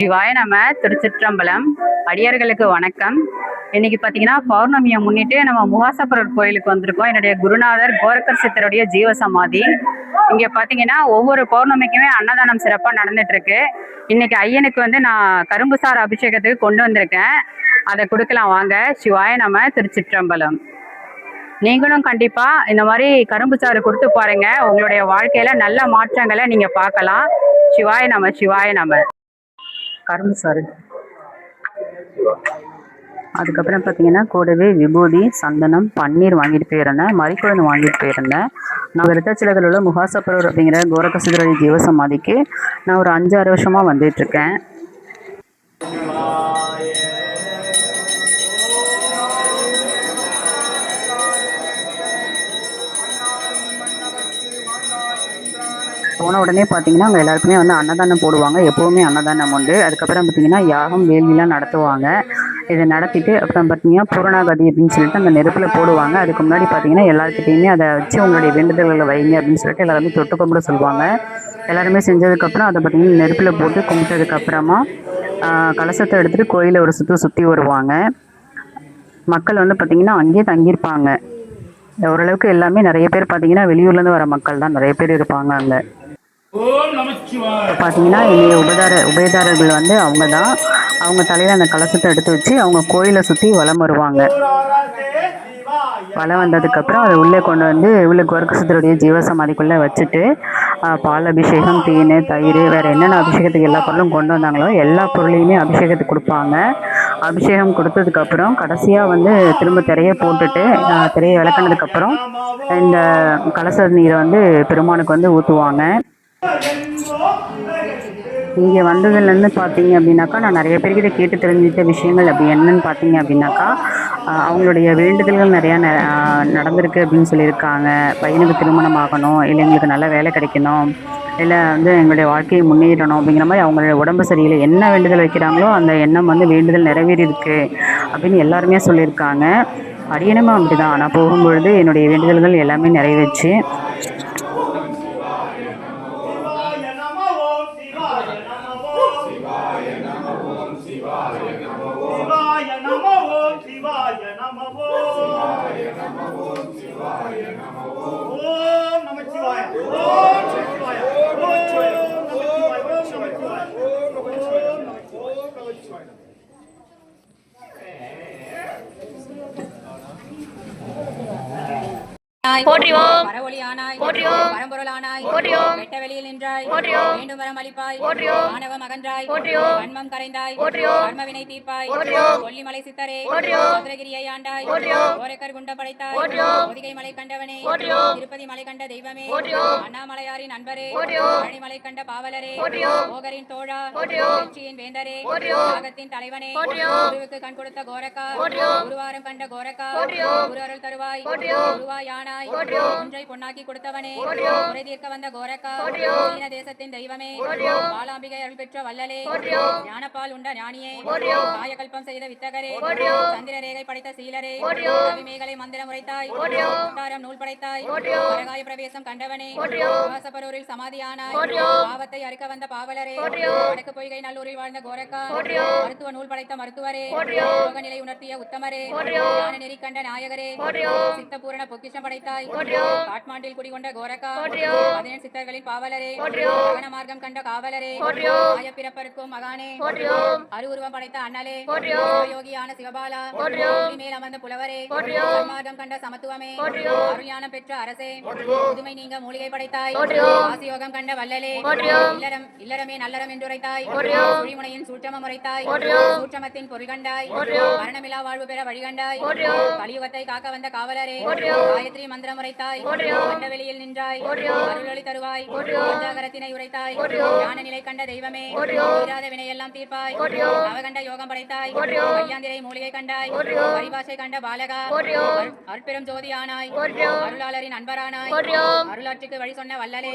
சிவாய நம. திருச்சிற்றம்பலம். அடியார்களுக்கு வணக்கம். இன்னைக்கு பார்த்தீங்கன்னா பௌர்ணமியை முன்னிட்டு நம்ம முகாசபுரர் கோயிலுக்கு வந்திருக்கோம். என்னுடைய குருநாதர் கோரக்கர் சித்தருடைய ஜீவசமாதி. இங்கே பார்த்தீங்கன்னா ஒவ்வொரு பௌர்ணமிக்குமே அன்னதானம் சிறப்பாக நடந்துட்டு இருக்கு. இன்னைக்கு ஐயனுக்கு நான் கரும்பு சார் அபிஷேகத்துக்கு கொண்டு வந்திருக்கேன். அதை கொடுக்கலாம் வாங்க. சிவாய நம. திருச்சிற்றம்பலம். நீங்களும் கண்டிப்பா இந்த மாதிரி கரும்பு சாறு கொடுத்து பாருங்க. உங்களுடைய வாழ்க்கையில நல்ல மாற்றங்களை நீங்க பார்க்கலாம். சிவாய நம. சிவாய நம. கரும்பு சாறு. அதுக்கப்புறம் பார்த்தீங்கன்னா கூடவே விபூதி, சந்தனம், பன்னீர் வாங்கிட்டு போயிருந்தேன். மறிக்குழந்து வாங்கிட்டு போயிருந்தேன். நான் விருத்தாச்சலத்தில் உள்ள முகாசபுரர் அப்படிங்கிற கோரக்கசிதரடி ஜீவசமாதிக்கு நான் ஒரு 5-6 வருஷமாக வந்துட்டுருக்கேன். போன உடனே பார்த்தீங்கன்னா அங்கே எல்லாருக்குமே அன்னதானம் போடுவாங்க. எப்போவுமே அன்னதானம் உண்டு. அதுக்கப்புறம் பார்த்தீங்கன்னா யாகம் வேள்விலாம் நடத்துவாங்க. இதை நடத்திட்டு அப்புறம் பார்த்தீங்கன்னா பூரணாகதி அப்படின்னு சொல்லிட்டு அந்த நெருப்பில் போடுவாங்க. அதுக்கு முன்னாடி பார்த்தீங்கன்னா எல்லாருக்கிட்டையுமே அதை வச்சு உங்களுடைய வேண்டுதல்களை வைங்க அப்படின்னு சொல்லிட்டு எல்லாருமே தொட்டு கும்பிட சொல்லுவாங்க. எல்லாருமே செஞ்சதுக்கப்புறம் அதை பார்த்தீங்கன்னா நெருப்பில் போட்டு கும்பிட்டதுக்கப்புறமா கலசத்தை எடுத்துகிட்டு கோயிலை ஒரு சுற்றி வருவாங்க. மக்கள் பார்த்திங்கன்னா அங்கேயே தங்கியிருப்பாங்க. ஓரளவுக்கு எல்லாமே நிறைய பேர் பார்த்தீங்கன்னா வெளியூர்லேருந்து வர மக்கள் தான் நிறைய பேர் இருப்பாங்க. அங்கே பார்த்தீங்கன்னா என்னுடைய உபயதாரர்கள் அவங்க தான். அவங்க தலையில் அந்த கலசத்தை எடுத்து வச்சு அவங்க கோயிலை சுற்றி வலம் வருவாங்க. வலம் வந்ததுக்கப்புறம் அதை உள்ளே கொண்டு உள்ள கோரக்கசிதருடைய ஜீவசமாதிக்குள்ளே வச்சுட்டு பால் அபிஷேகம், தேன், தயிர், வேறு என்னென்ன அபிஷேகத்துக்கு எல்லா பொருளும் கொண்டு வந்தாங்களோ எல்லா பொருளையுமே அபிஷேகத்துக்கு கொடுப்பாங்க. அபிஷேகம் கொடுத்ததுக்கப்புறம் கடைசியாக திரும்ப திரையை போட்டுட்டு திரையை விளக்குனதுக்கப்புறம் இந்த கலச நீரை பெருமானுக்கு ஊற்றுவாங்க. இங்கே வந்ததுலேருந்து பார்த்தீங்க அப்படின்னாக்கா நான் நிறைய பேர்கிட்ட கேட்டு தெரிஞ்சுக்கிட்ட விஷயங்கள் அப்படி என்னன்னு பார்த்தீங்க அப்படின்னாக்கா அவங்களுடைய வேண்டுதல்கள் நிறையா நடந்திருக்கு அப்படின்னு சொல்லியிருக்காங்க. பையனுக்கு திருமணம் ஆகணும், இல்லை எங்களுக்கு நல்ல வேலை கிடைக்கணும், இல்லை எங்களுடைய வாழ்க்கையை முன்னேறணும் அப்படிங்கிற மாதிரி அவங்களுடைய உடம்பு சரியில்லை என்ன வேண்டுதல் வைக்கிறாங்களோ அந்த எண்ணம் வேண்டுதல் நிறைவேறி இருக்கு அப்படின்னு எல்லாருமே சொல்லியிருக்காங்க. அடியனமும் அப்படி தான். நான் போகும்பொழுது என்னுடைய வேண்டுதல்கள் எல்லாமே நிறைவேச்சு. போற்றியோம் பரவொளியானாய் போற்றியோம் பரம்பொருளானாய் போற்றியோம் வெட்ட வெளியில் நின்றாய் போற்றியோம் மீண்டும் வரம் அளிப்பாய் போற்றியோம் ஆணவம் அகன்றாய் போற்றியோம் வன்மம் கரைந்தாய் போற்றியோம் கர்மவினை தீர்ப்பாய் போற்றியோம் கொல்லிமலை சித்தரே போற்றியோம் மதுரகிரியை ஆண்டாய் போற்றியோம் கோரக்கர் குண்டம் படைத்தாய் போற்றியோம் பொதிகை மலை கண்டவனே போற்றியோம் திருப்பதி மலை கண்ட தெய்வமே போற்றியோம் அண்ணாமலையாரின் அன்பரே போற்றியோம் பழனிமலை கண்ட பாவலரே போற்றியோம் போகரின் தோழா போற்றியோம் வெற்றியின் வேந்தரே போற்றியோம் நாகத்தின் தலைவனே போற்றியோம் குருவுக்கு கண் கொடுத்த கோரக்கா போற்றியோம் குருவாரம் கண்ட கோரக்கா போற்றியோம் குரு அருள் தருவாய் போற்றியோம் குருவாயானாய் ஒன்றை பொன்னாக்கி கொடுத்தவனே குறை தீர்க்க வந்த கோரக்கா சீன தேசத்தின் தெய்வமே பாலாம்பிகை அருள் பெற்ற வல்லலே ஞானப்பால் உண்ட ஞானியே காயகல்பம் செய்த வித்தகரே சந்திர ரேகை படைத்த சீலரே மேகலை மந்திரம் உரைத்தாய் தாரம் நூல் படைத்தாய் வரகாய பிரவேசம் கண்டவனே வாசப்பரூரில் சமாதியானாய் பாவத்தை அறுக்க வந்த பாவலரே வடக்கு பொய்கை நல்லூரில் வாழ்ந்த கோரக்கா மருத்துவ நூல் படைத்த மருத்துவரே யோக நிலை உணர்த்திய உத்தமரே ஞான நெறி கண்ட நாயகரே சித்தபூரண பொக்கிஷம் படைத்த காட்மாண்டில் குடிகொண்ட கோரக்கா 17 சித்தர்களின் பாவலரே ககன மார்க்கம் கண்ட காவலரே ஆய பிறப்பருக்கும் மகானே அருவுருவம் படைத்த அண்ணலே யோகியான சிவபாலா மேல் அமர்ந்த புலவரே மார்க்கம் கண்ட சமத்துவமே அருஞானம் பெற்ற அரசே புதுமை நீங்க மூலிகை படைத்தாய் ஆசியோகம் கண்ட வல்லலே இல்லறமே நல்லறம் என்றுரைத்தாய் சுழிமுனையின் சூட்சமம் உரைத்தாய் சூட்சமத்தின் பொருள் கண்டாய் மரணமில்லா வாழ்வு பெற வழிகண்டாய் கலியுகத்தை காக்க வந்த காவலரே காயத்ரி மந்திரம் உரைத்தாய் கண்ட வெளியில் நின்றாய் அருளொளி தருவாய் பஞ்சாகரத்தினை உரைத்தாய் ஞான நிலை கண்ட தெய்வமே தீராத வினையெல்லாம் தீர்ப்பாய் அவகண்ட யோகம் படைத்தாய் கையாந்திரை மூலிகை கண்டாய் பரிபாஷை கண்ட பாலகா அருட்பெரும் ஜோதி ஆனாய் அருளாளரின் அன்பரானாய் அருளாட்சிக்கு வழி சொன்ன வல்லலே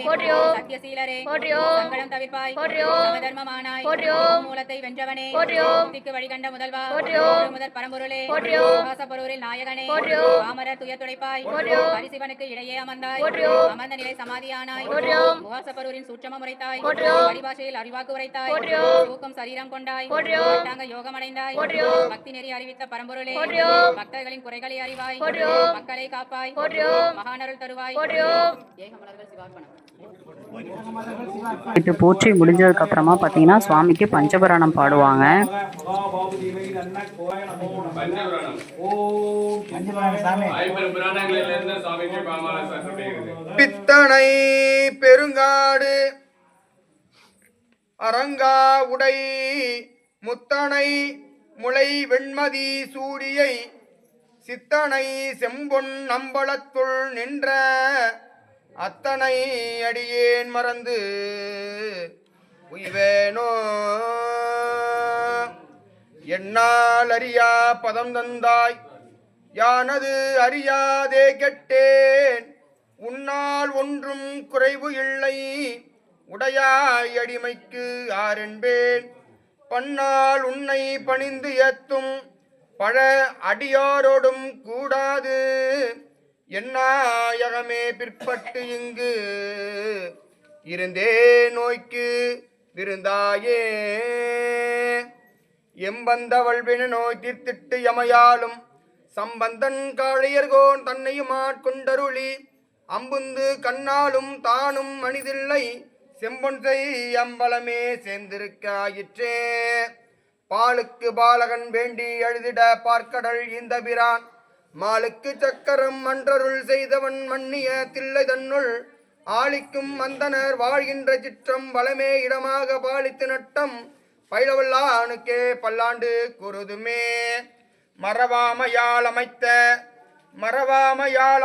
சத்தியசீலரே சங்கடம் தவிர்ப்பாய் சமதர்மமானாய் மூலத்தை வென்றவனே முக்திக்கு வழி கண்ட முதல்வா முதற் பரம்பொருளே வாசப்பொருளில் நாயகனே பாமரர் துயர் துடைப்பாய் பரிசிவனுக்கு இடையே அமர்ந்தாய். அமர்ந்த நிலை சமாதியானாய். முகாசப்பரூரின் சூட்சமம் உரைத்தாய். பரிபாஷையில் அறிவாக்கு உரைத்தாய். தூக்கம் சரீரம் கொண்டாய். அஷ்டாங்க யோகம் அடைந்தாய். பக்தி நெறி அறிவித்த பரம்பொருளே, பக்தர்களின் குறைகளை அறிவாய். மக்களை காப்பாய். மகானருள் தருவாய். ஏகமலர்கள் சிவார்ப்பணம். இது போற்றி முடிஞ்சதுக்கு அப்புறமா பார்த்தீங்கன்னா சுவாமிக்கு பஞ்சபுராணம் பாடுவாங்க. பித்தனை பெருங்காடு அரங்கா உடை முத்தனை முளை வெண்மதி சூரியை சித்தனை செம்பொன் அம்பலத்துள் நின்ற அத்தனை அடியேன் மறந்து உய்வேனோ. என்னால் அறியா பதம் தந்தாய் யானது அறியாதே கெட்டேன். உன்னால் ஒன்றும் குறைவு இல்லை உடையாய் அடிமைக்கு ஆரென்பேன். பன்னால் உன்னை பணிந்து ஏத்தும் பழ அடியாரோடும் கூடாது. என்னாயகமே பிற்பட்டு இங்கு இருந்தே நோய்க்கு விருந்தாயே. எம்பந்தவள் வின நோய் தீர்த்திட்டு யமையாலும் சம்பந்தன் காளையர்கோன் தன்னையும் ஆட்கொண்டருளி அம்புந்து கண்ணாலும் தானும் மனிதில்லை செம்பொன் செய் அம்பலமே சேர்ந்திருக்க ஆயிற்றே. பாலுக்கு பாலகன் வேண்டி எழுதிட பார்க்கடல் இந்த பிரான் மாலுக்கு சக்கரம் மன்றருள் செய்தவன் மன்னிய தில்லை தன்னுள் ஆளிக்கும் மந்தனர் வாழ்கின்ற சிற்றம் வளமே இடமாக பாலித்து நட்டம் பயிலவல்லானுக்கே பல்லாண்டு கூறுதுமே. மறவாமையால்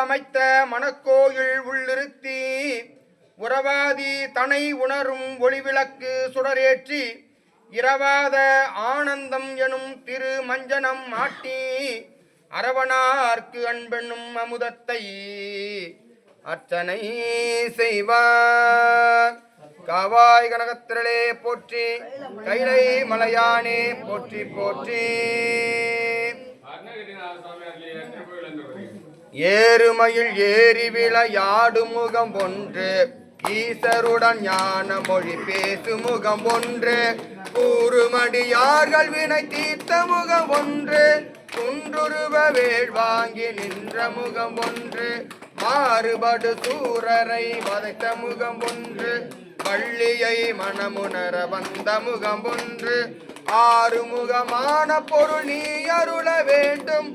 அமைத்த மணக்கோயில் உள்ளிருத்தி உறவாதி தனை உணரும் ஒளிவிளக்கு சுடரேற்றி இரவாத ஆனந்தம் எனும் திரு மஞ்சனம் மாட்டி அரவனார்க்கு அன்பெனும் அமுதத்தை அர்ச்சனை செய்வார். காவாய் கனகத்திரளே போற்றி, கைலை மலையானே போற்றி போற்றி. ஏறுமையில் ஏறி விளையாடு முகம் ஒன்று ஈசருடன் ஞான மொழி பேசு முகம் ஒன்று கூறுமடியார்கள் வினை தீர்த்த முகம் ஒன்று குன்றுருவ வேள் வாங்கி நின்ற முகம் ஒன்று மாறுபடு சூரரை வதைத்த முகம் ஒன்று வள்ளியை மனமுணர வந்த முகம் ஒன்று ஆறுமுகமான பொருள் நீ அருள வேண்டும்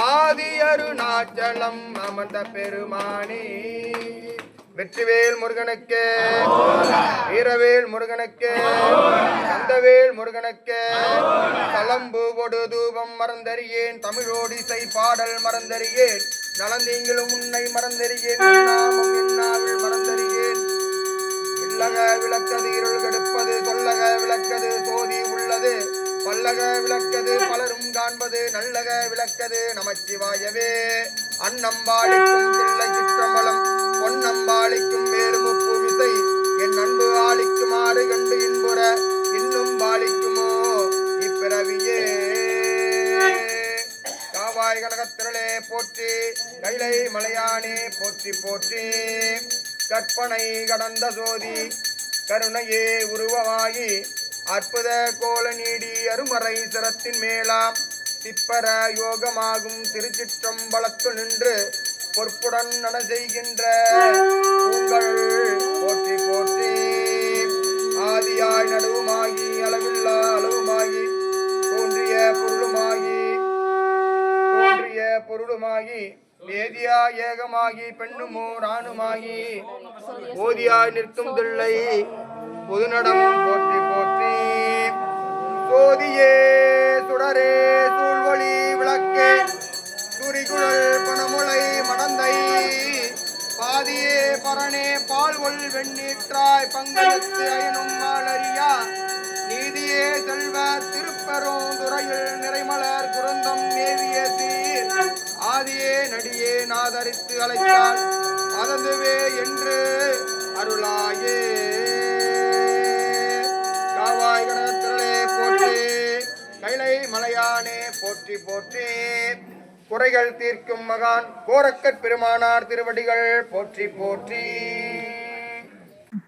ஆதி அருணாச்சலம் அமர்ந்த பெருமானே. வெற்றிவேல் முருகனுக்கு, வீரவேல் முருகனுக்கு, கந்தவேல் முருகனுக்கு. தலம்பு கொடு தூபம் மறந்தறியேன், தமிழோடிசை பாடல் மறந்தறியேன், நலந்தீங்களும் உன்னை மறந்தறியேன், நாமம் என்னாவில் மறந்தறியேன். இல்லக விளக்கது இருள் கெடுப்பது, சொல்லக விளக்கது சோதி உள்ளது, பல்லக விளக்கது பலரும் காண்பது, நல்லக விளக்கது நமச்சிவாயவே. அன்னம்பாளிக்கும் தில்லை சிற்றம்பலம் பொன்னம்பாளிக்கும் மேலுமுப்பு விசை என் அன்பு ஆளிக்குமாறு கண்டு இன்புற இன்னும் பாலிக்குமோ இப்பிறவியே. காவாய் கனகத்திரளே போற்றி, கைலை மலையானே போற்றி போற்றி. கற்பனை கடந்த சோதி கருணையே உருவமாகி அற்புத கோல நீடி அருமறை சிரத்தின் மேலாம் திப்பர யோகமாகும் திருச்சிற்றம்பலத்து நின்று பொற்புடன் நட செய்கின்ற உங்கள் போற்றி போற்றி. ஆதியாய் நடுவுமாகி அளவில்லா அளவுமாகி தோன்றிய பொருளுமாகி வேதியா ஏகமாகி பெண்ணுமோர் ஆணுமாகி ஓதியாய் நிற்கும் தில்லை பொதுநடம் போற்றி போற்றி. சோதியே சுடரே சூழ்வொளி விளக்கே துரிகுழல் பணமுளை மடந்தை பாதியே பரணே பால்வொள் வெண்ணீற்றாய் பங்கெடுத்து அயனும் மாலரியா நீதியே செல்வ திருப்பெரும் துறையில் நிறைமலர் குருந்தம் மேவிய சீர் ஆதியே நடியே நாதரித்து அழைத்தால் அததுவே என்று அருளாயே. காவாய் கனகத்திரளே போற்றி, கைலை மலையானே போற்றி போற்றி. குறைகள் தீர்க்கும் மகான் கோரக்கற் பெருமானார் திருவடிகள் போற்றி போற்றி.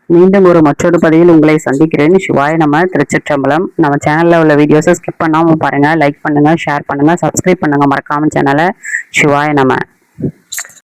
மீண்டும் ஒரு மற்றொரு பதிவில் உங்களை சந்திக்கிறேன். சிவாய நம. திருச்சிற்றம்பலம். நம்ம சேனல்ல உள்ள வீடியோஸை ஸ்கிப் பண்ணாம பாருங்க. லைக் பண்ணுங்க, ஷேர் பண்ணுங்க, சப்ஸ்கிரைப் பண்ணுங்க மறக்காம சேனலை. சிவாய நம.